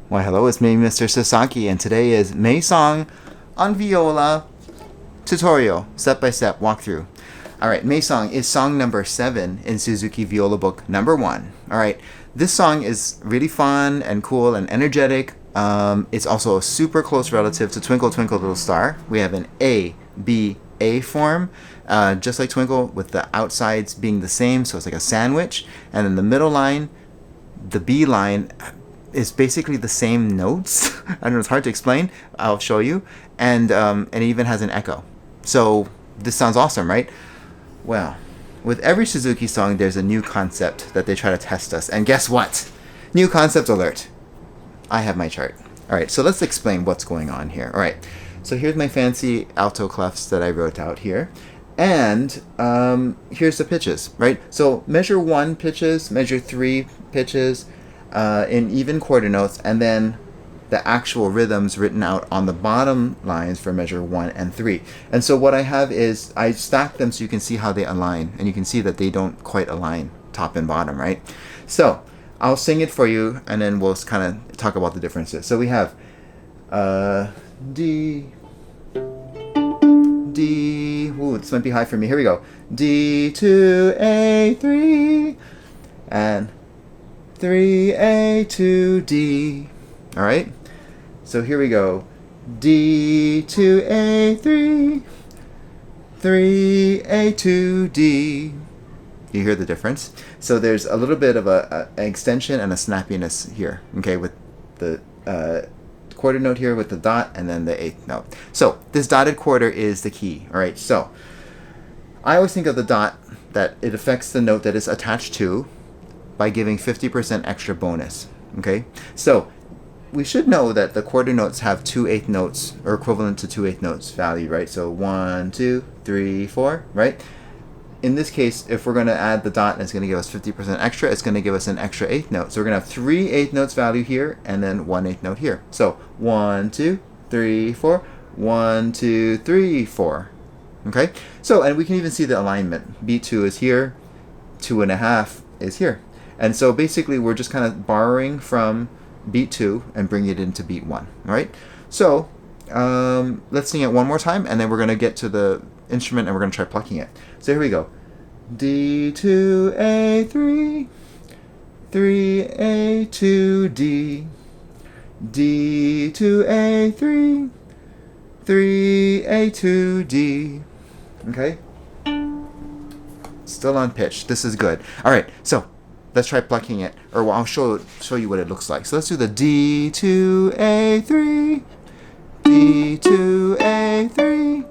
Why, hello, it's me, MrSasaki, and today is May Song on Viola tutorial, step-by-step walkthrough. Alright, May Song is song number 7 in Suzuki Viola Book number 1. Alright, this song is really fun and cool and energetic. It's also a super close relative to Twinkle, Twinkle, Little Star. We have an A, B, A form, just like Twinkle, with the outsides being the same, so it's like a sandwich. And then the middle line, the B line, is basically the same notes. I don't know, it's hard to explain. I'll show you. And it even has an echo. So this sounds awesome, right? Well, with every Suzuki song, there's a new concept that they try to test us. And guess what? New concept alert. I have my chart. All right, so let's explain what's going on here. All right, so here's my fancy alto clefs that I wrote out here. And here's the pitches, right? So measure 1 pitches, measure 3 pitches, in even quarter notes, and then the actual rhythms written out on the bottom lines for measure 1 and 3. And so what I have is I stack them so you can see how they align, and you can see that they don't quite align top and bottom, right? So I'll sing it for you, and then we'll kind of talk about the differences. So we have D, D, ooh, this might be high for me. Here we go. D to A3, and 3A to D. All right, so here we go. D to A3, 3A to D. You hear the difference? So there's a little bit of an extension and a snappiness here, okay, with the quarter note here with the dot and then the 8th note. So this dotted quarter is the key, all right? So I always think of the dot that it affects the note that is attached to by giving 50% extra bonus, okay? So we should know that the quarter notes have 2/8 notes, or equivalent to 2/8 notes value, right? So 1, 2, 3, 4, right? In this case, if we're going to add the dot and it's going to give us 50% extra, it's going to give us an extra 8th note. So we're going to have 3/8 notes value here and then 1/8 note here. So 1, 2, 3, 4, 1, 2, 3, 4. Okay? So, and we can even see the alignment. B2 is here, 2.5 is here. And so basically we're just kind of borrowing from beat 2 and bring it into beat 1. All right? So let's sing it one more time, and then we're going to get to the instrument and we're going to try plucking it. So here we go. D to A3, 3A to D, D to A3, 3A to D. Okay? Still on pitch. This is good. All right, so let's try plucking it, or I'll show you what it looks like. So let's do the D to A3, D to A3.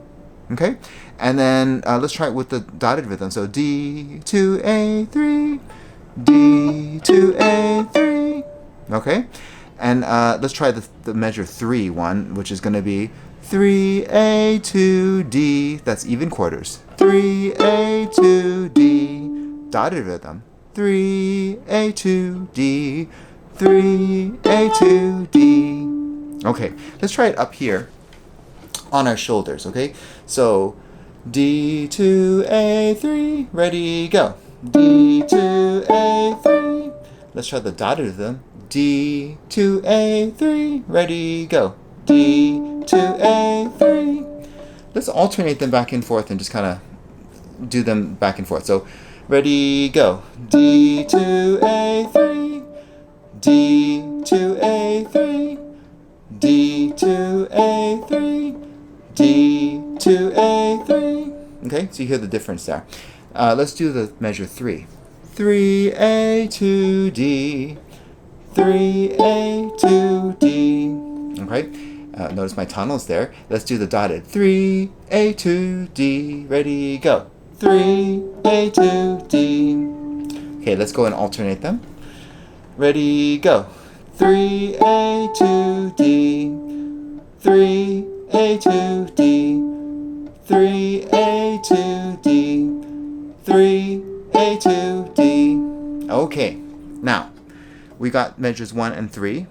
Okay, and then let's try it with the dotted rhythm. So D to A3, D to A3. Okay, and let's try the measure 3 one, which is going to be 3A to D. That's even quarters. 3A to D, dotted rhythm. 3A to D, 3A to D. Okay, let's try it up here on our shoulders, okay? So D to A3, ready, go. D to A3. Let's try the dotted rhythm. D to A3, ready, go. D to A3. Let's alternate them back and forth and just kind of do them back and forth. So ready, go. D to A3, D to A3, D to A3, D to A3. Okay, so you hear the difference there. Let's do the measure 3. 3A to D, 3A to D. Okay, notice my tunnels there. Let's do the dotted. 3A to D, ready, go. 3A to D. Okay, let's go and alternate them. Ready, go. 3A to D, 3A to D, 3A to D, 3A to D. Okay, now we got measures 1 and 3.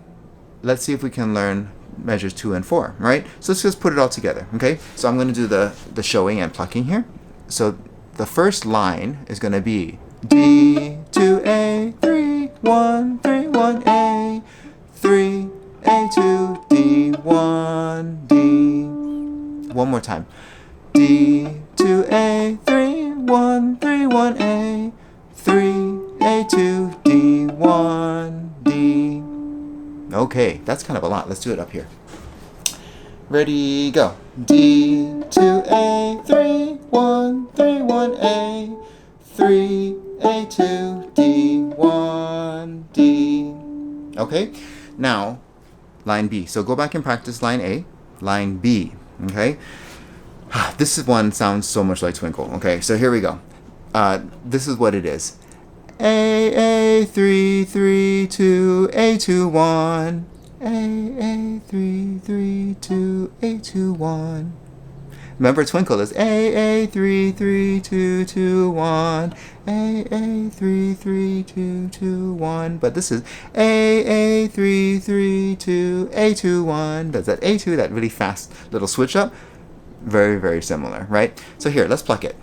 Let's see if we can learn measures 2 and 4, right? So let's just put it all together, okay? So I'm going to do the showing and plucking here. So the first line is going to be D to A, 3, 1, 3, 1, A, 3, A2, D1, D. One more time. D2, A3, 1, 3, 1, A, 3, A2, D1, D. Okay, that's kind of a lot. Let's do it up here. Ready, go. D2, A3, 1, 3, 1, A, 3, A2, D1, D. Okay, now line B. So go back and practice line A, line B. Okay, this one sounds so much like Twinkle. Okay, so here we go. This is what it is. A 3 3 2 A 2 1 A 3 3 2 A 2 1. Remember, Twinkle is A 3 3 2 2 1 A 3 3 2 2 1. But this is A 3 3 2 A 2 1. Does that A2, that really fast little switch up? Very, very similar, right? So here, let's pluck it.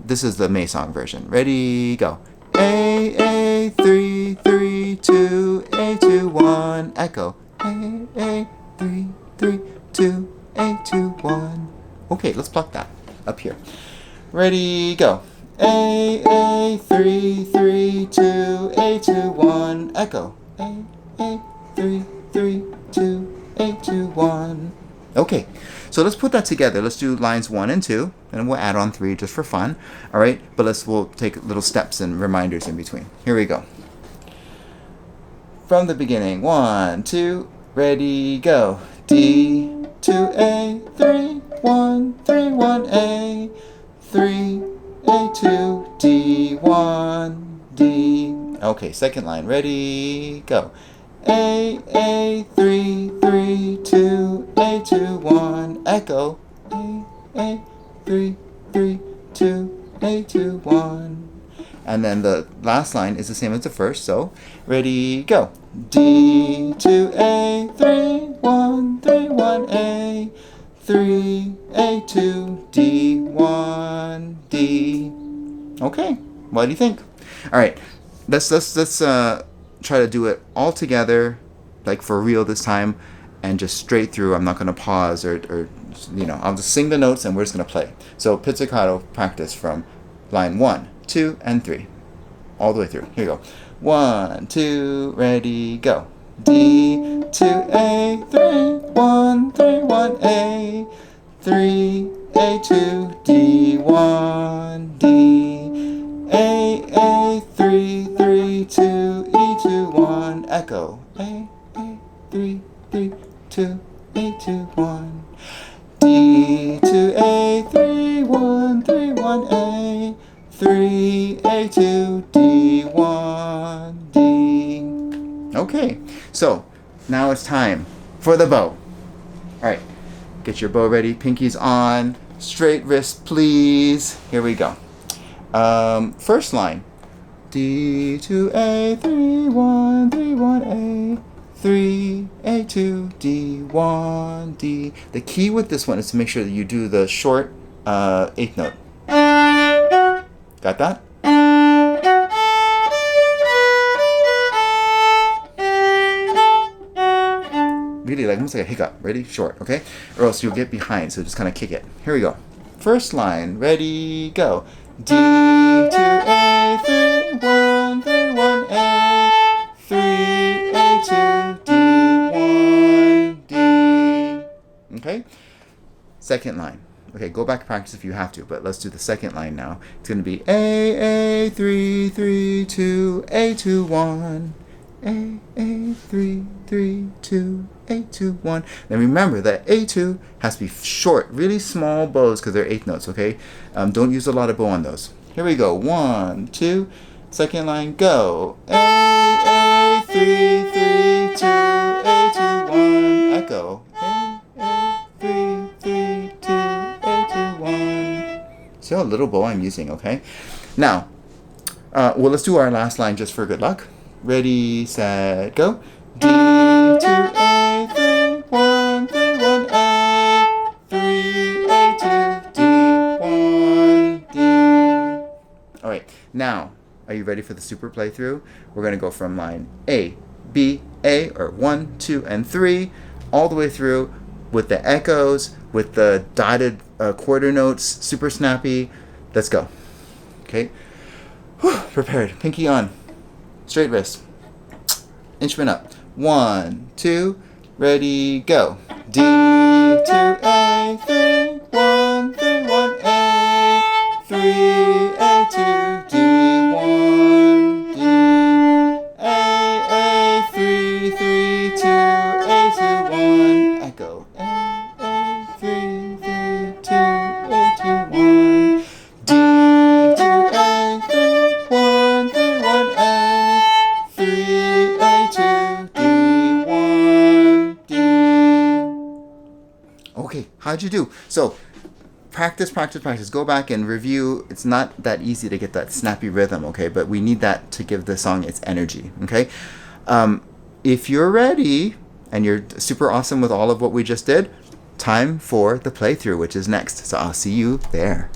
This is the May song version. Ready, go. A 3 3 2 A 2 1 echo. A 3 3 2 A 2 1. Okay, let's pluck that up here. Ready, go. A 3 3 2 A 2 1 echo. A 3 3 2 A 2 1. Okay, so let's put that together. Let's do lines 1 and 2, and we'll add on 3 just for fun. All right, but we'll take little steps and reminders in between. Here we go. From the beginning, 1, 2, ready, go. D 2 A 3 1 3 1 A 3 A2 D1 D. Okay, second line, ready, go. A 3 3 2 A 2 1 echo. A 3 3 2 A 2 1. And then the last line is the same as the first, so ready, go. D 2 A 3 1 3 1 A 3 A2 D1 D. Okay, what do you think? All right, let's try to do it all together, like for real this time, and just straight through. I'm not going to pause or I'll just sing the notes and we're just going to play. So pizzicato practice from line 1, 2, and 3, all the way through. Here you go. 1, 2, ready, go. D 2 A 3 1 3 1 A 3 A2 D1 D. A 3 3 2 E2 1 echo. A 3 3 2 A2 1. D 2 A 3 1 3 1 A 3 A2 D1 D. Okay, so now it's time for the bow. All right, get your bow ready, pinkies on, straight wrist please. Here we go. First line, D 2 A 3 1 3 1 A 3 A2 D1 D. The key with this one is to make sure that you do the short 8th note. Got that? Really, like almost like a hiccup. Ready? Short, okay? Or else you'll get behind, so just kind of kick it. Here we go. First line, ready, go. D 2 A 3 1 3 1 A 3 A2 D1 D. Okay? Second line. Okay, go back and practice if you have to, but let's do the second line now. It's going to be A 3 3 2 A2 1 A 3 3 2 A2 1. Now remember that A2 has to be short, really small bows because they're 8th notes, okay? Don't use a lot of bow on those. Here we go. 1, 2, second line, go. A 3 3 2 A2 1 echo. A 3 3 2 A2 1. See how little bow I'm using, okay? Now, well, let's do our last line just for good luck. Ready, set, go. D 2 A 3 1 3 1 A 3 A2 D1 D. All right, now are you ready for the super playthrough? We're gonna go from line A, B, A, or 1, 2, and 3, all the way through with the echoes, with the dotted quarter notes, super snappy. Let's go. Okay. Whew, prepared. Pinky on. Straight wrist. Instrument up. 1, 2, ready, go. D, 2, A, 3, 1, 3, 1, A, 3, A, 2, D, 1, D, A, 3, 3, 2, A, 2, 1, echo. A, 3, 3, 2, A, 2, 1, D, 2, A, 3, 1, 3, 1, A, 3, A, 2, D, 1, D. Okay, how'd you do? So, practice. Go back and review. It's not that easy to get that snappy rhythm, okay? But we need that to give the song its energy, okay? If you're ready and you're super awesome with all of what we just did, time for the playthrough, which is next. So I'll see you there.